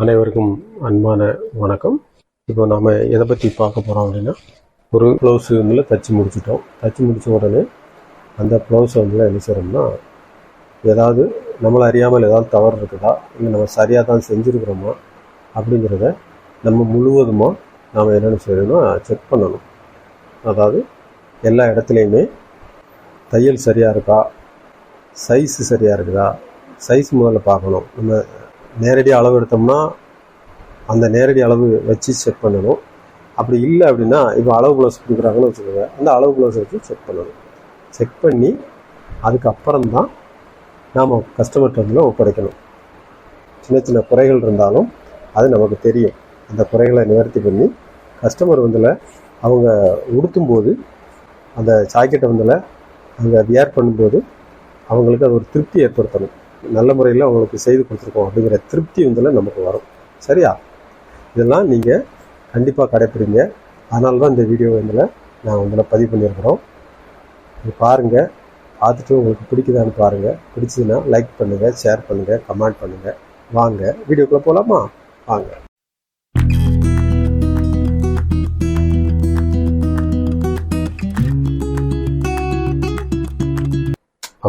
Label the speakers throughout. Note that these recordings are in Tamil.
Speaker 1: அனைவருக்கும் அன்பான வணக்கம். இப்போ நாம் எதை பற்றி பார்க்க போகிறோம் அப்படின்னா, ஒரு ப்ளவுஸு வந்து தைச்சி முடிச்சிட்டோம். தைச்சி முடித்த உடனே அந்த ப்ளவுஸை வந்து என்ன செய்கிறோம்னா, ஏதாவது நம்மளை அறியாமல் ஏதாவது தவறு இருக்குதா, இல்லை நம்ம சரியாக தான் செஞ்சுருக்கிறோமா அப்படிங்கிறத நம்ம முழுவதுமாக நாம் என்னென்ன செய்யணும்னா செக் பண்ணணும். அதாவது எல்லா இடத்துலையுமே தையல் சரியாக இருக்கா, சைஸு சரியாக இருக்குதா, சைஸ் முதல்ல பார்க்கணும். நம்ம நேரடியாக அளவு எடுத்தோம்னா அந்த நேரடி அளவு வச்சு செக் பண்ணணும். அப்படி இல்லை அப்படின்னா, இப்போ அளவு ப்ளவுஸ் கொடுக்குறாங்கன்னு வச்சுக்கோங்க, அந்த அளவு ப்ளவுஸை வச்சு செக் பண்ணணும். செக் பண்ணி அதுக்கப்புறம்தான் நாம் கஸ்டமர்கிட்ட வந்து ஒப்படைக்கணும். சின்ன சின்ன குறைகள் இருந்தாலும் அது நமக்கு தெரியும். அந்த குறைகளை நிவர்த்தி பண்ணி கஸ்டமர் வந்துல அவங்க உடுத்தும்போது, அந்த ஜாக்கெட்டை வந்துல அவங்க வியர் பண்ணும்போது அவங்களுக்கு அது ஒரு திருப்தி ஏற்படுத்தணும். நல்ல முறையில் அவங்களுக்கு செய்து கொடுத்துருக்கோம் அப்படிங்கிற திருப்தி வந்துல நமக்கு வரும். சரியா? இதெல்லாம் நீங்கள் கண்டிப்பாக கடைப்பிடிங்க. அதனால தான் இந்த வீடியோ வந்துல நான் உங்களை பதிவு பண்ணியிருக்கிறோம். இது பாருங்கள், பார்த்துட்டு உங்களுக்கு பிடிக்குதான்னு பாருங்கள். பிடிச்சதுன்னா லைக் பண்ணுங்கள், ஷேர் பண்ணுங்கள், கமெண்ட் பண்ணுங்கள். வாங்க வீடியோக்குள்ளே போகலாமா? வாங்க.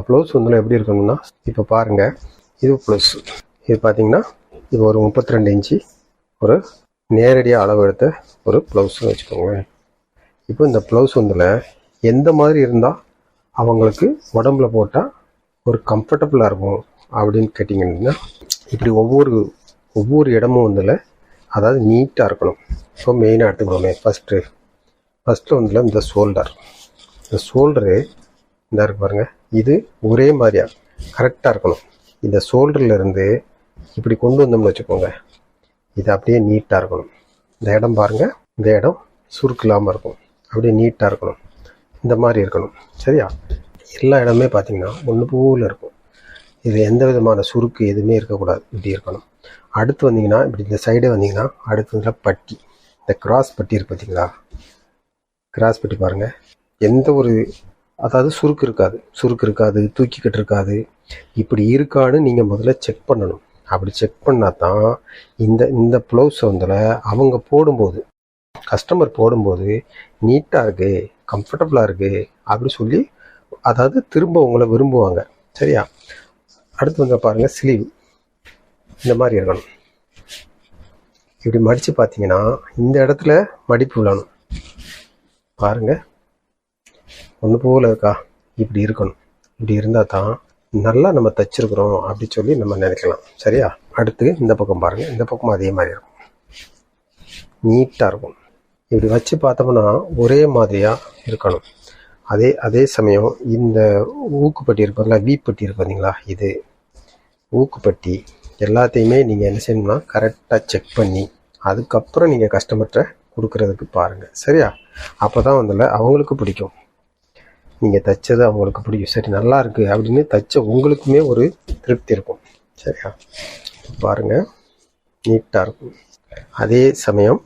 Speaker 1: ப்ளவுஸ் வந்து எப்படி இருக்கணும்னா, இப்போ பாருங்கள், இது ப்ளவுஸ். இது பார்த்தீங்கன்னா இது ஒரு 32 இன்ச்சு ஒரு நேரடியாக அளவு எடுத்த ஒரு ப்ளவுஸ்னு வச்சுக்கோங்க. இப்போ இந்த ப்ளவுஸ் வந்துல எந்த மாதிரி இருந்தால் அவங்களுக்கு உடம்புல போட்டால் ஒரு கம்ஃபர்டபுளாக இருக்கும் அப்படின்னு கேட்டிங்கன்னா, இப்படி ஒவ்வொரு இடமும் வந்துல அதாவது நீட்டாக இருக்கணும். இப்போ மெயினாக எடுத்துக்கணுமே, ஃபஸ்ட்டு வந்துல இந்த ஷோல்டரு இந்த இருக்கு பாருங்கள், இது ஒரே மாதிரியா கரெக்டாக இருக்கணும். இந்த ஷோல்டர்லேருந்து இப்படி கொண்டு வந்தோம்னு வச்சுக்கோங்க, இது அப்படியே நீட்டாக இருக்கணும். இந்த இடம் பாருங்கள், இந்த இடம் சுருக்கு இல்லாமல் இருக்கும், அப்படியே நீட்டாக இருக்கணும். இந்த மாதிரி இருக்கணும். சரியா? எல்லா இடமே பார்த்திங்கன்னா ஒன்று போல் இருக்கும். இது எந்த விதமான சுருக்கு எதுவுமே இருக்கக்கூடாது, இப்படி இருக்கணும். அடுத்து வந்தீங்கன்னா, இப்படி இந்த சைடு வந்தீங்கன்னா, அடுத்து வந்து பட்டி, இந்த கிராஸ் பட்டி இருக்கு பார்த்தீங்களா, கிராஸ் பட்டி பாருங்கள், எந்த ஒரு அதாவது சுருக்கு இருக்காது, தூக்கிக்கிட்டு இருக்காது. இப்படி இருக்கான்னு நீங்கள் முதல்ல செக் பண்ணணும். அப்படி செக் பண்ணால் தான் இந்த ப்ளவுஸை வந்துல அவங்க போடும்போது, கஸ்டமர் போடும்போது நீட்டாக இருக்குது, கம்ஃபர்டபுளாக இருக்குது அப்படி சொல்லி அதாவது திரும்ப உங்களை விரும்புவாங்க. சரியா? அடுத்து வந்து பாருங்கள், ஸ்லீவ் இந்த மாதிரி இருக்கணும். இப்படி மடித்து பார்த்தீங்கன்னா இந்த இடத்துல மடிப்பு விழணும். பாருங்கள், ஒன்று போல் இருக்கா, இப்படி இருக்கணும். இப்படி இருந்தால் தான் நல்லா நம்ம தைச்சிருக்கிறோம் அப்படி சொல்லி நம்ம நினைக்கலாம். சரியா? அடுத்து இந்த பக்கம் பாருங்கள், இந்த பக்கம் அதே மாதிரி இருக்கும், நீட்டாக இருக்கும். இப்படி வச்சு பார்த்தோம்னா ஒரே மாதிரியாக இருக்கணும். அதே சமயம் இந்த ஊக்குப்பட்டி இருப்பீங்களா, வீப்பட்டி இருக்கு பார்த்தீங்களா, இது ஊக்குப்பட்டி எல்லாத்தையுமே நீங்கள் என்ன செய்யணும்னா கரெக்டாக செக் பண்ணி அதுக்கப்புறம் நீங்கள் கஸ்டமர்கிட்ட கொடுக்குறதுக்கு பாருங்கள். சரியா? அப்போ தான் வந்துல அவங்களுக்கு பிடிக்கும், நீங்கள் தைச்சது அவங்களுக்கு பிடிக்கும். சரி, நல்லா இருக்குது அப்படின்னு தைச்ச உங்களுக்குமே ஒரு திருப்தி இருக்கும். சரியா? பாருங்கள், நீட்டாக இருக்கும். அதே சமயம்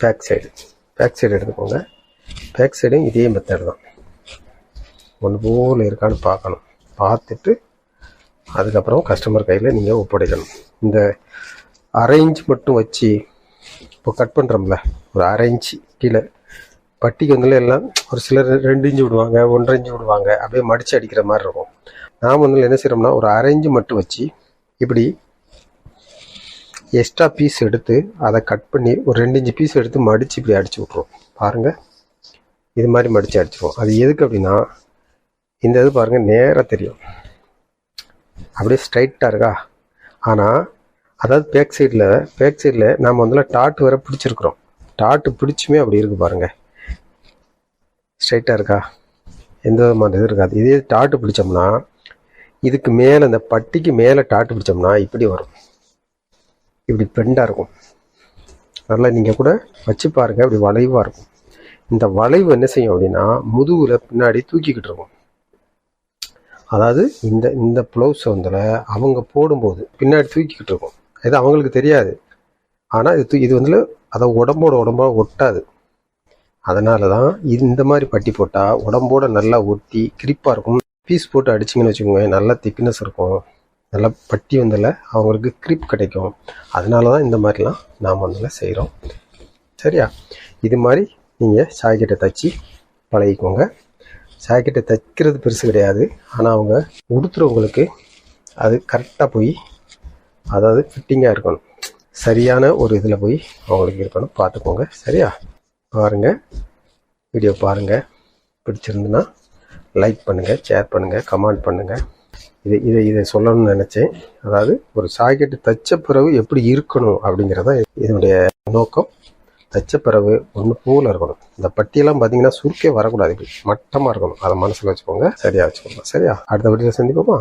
Speaker 1: பேக் சைடு எடுத்துக்கோங்க. பேக் சைடும் இதே மெத்தட் தான், ஒன்று போல் இருக்கான்னு பார்க்கணும். பார்த்துட்டு அதுக்கப்புறம் கஸ்டமர் கையில் நீங்கள் ஒப்படைக்கணும். இந்த அரை இன்ச் மட்டும் வச்சு இப்போ கட் பண்ணுறோம்ல, ஒரு அரை இன்ச்சு கீழே பட்டிக்கு வந்து எல்லாம் ஒரு சிலர் 2 இன்ச்சு விடுவாங்க, 1.5 இன்ச்சு விடுவாங்க, அப்படியே மடித்து அடிக்கிற மாதிரி இருக்கும். நாம் வந்து என்ன செய்கிறோம்னா ஒரு அரை இன்ச்சு மட்டும் வச்சு இப்படி எக்ஸ்ட்ரா பீஸ் எடுத்து அதை கட் பண்ணி ஒரு 2 இன்ச்சு பீஸ் எடுத்து மடித்து இப்படி அடித்து விட்ருவோம். பாருங்கள், இது மாதிரி மடித்து அடிச்சிடுவோம். அது எதுக்கு அப்படின்னா, இந்த இது பாருங்கள் நேராக தெரியும், அப்படியே ஸ்ட்ரைட்டாக இருக்கா. ஆனால் அதாவது பேக் சைடில் நாம் வந்து டாட் வர பிடிச்சிருக்கிறோம். டாட்டு பிடிச்சுமே அப்படி இருக்குது பாருங்கள், ஸ்ட்ரைட்டாக இருக்கா, எந்த விதமான இது இருக்காது. இதே டாட்டு பிடிச்சோம்னா இதுக்கு மேலே, இந்த பட்டிக்கு மேலே டாட்டு பிடிச்சோம்னா இப்படி வரும், இப்படி பெண்டாக இருக்கும். நல்லா நீங்கள் கூட வச்சு பாருங்கள், இப்படி வளைவாக இருக்கும். இந்த வளைவு என்ன செய்யும் அப்படின்னா முதுகில் பின்னாடி தூக்கிக்கிட்டு இருக்கும். அதாவது இந்த ப்ளவுஸை வந்துல அவங்க போடும்போது பின்னாடி தூக்கிக்கிட்டு இருக்கும். இது அவங்களுக்கு தெரியாது, ஆனால் இது வந்து அதை உடம்போட ஒட்டாது. அதனால தான் இந்த மாதிரி பட்டி போட்டால் உடம்போட நல்லா ஒட்டி கிரிப்பாக இருக்கும். பீஸ் போட்டு அடிச்சிங்கன்னு வச்சுக்கோங்க, நல்லா திக்னஸ் இருக்கும். நல்லா பட்டி வந்தில் அவங்களுக்கு கிரிப் கிடைக்கும். அதனால தான் இந்த மாதிரிலாம் நாம் வந்து செய்கிறோம். சரியா? இது மாதிரி நீங்கள் ஜாக்கெட்டை தைச்சி பழகிக்கோங்க. ஜாக்கெட்டை தைக்கிறது பெருசு கிடையாது, ஆனால் அவங்க உடுத்துறவங்களுக்கு அது கரெக்டாக போய், அதாவது ஃபிட்டிங்காக இருக்கணும், சரியான ஒரு இதில் போய் அவங்களுக்கு இருக்கணும். பார்த்துக்கோங்க. சரியா? பாருங்கள், வீடியோ பாருங்கள். பிடிச்சிருந்துன்னா லைக் பண்ணுங்கள், ஷேர் பண்ணுங்கள், கமெண்ட் பண்ணுங்கள். இதை சொல்லணும்னு நினச்சேன். அதாவது ஒரு ஜாக்கெட்டு தைச்ச பிறகு எப்படி இருக்கணும் அப்படிங்கிறதான் இதனுடைய நோக்கம். தைச்ச பிறகு ஒன்று போல் இருக்கணும். இந்த பட்டியெல்லாம் பார்த்தீங்கன்னா சுருக்கே வரக்கூடாது, இப்படி மட்டமாக இருக்கணும். அதை மனசில் வச்சுக்கோங்க, சரியாக வச்சுக்கோங்க. சரியா? அடுத்த வீடியோவில் சந்திப்போமா?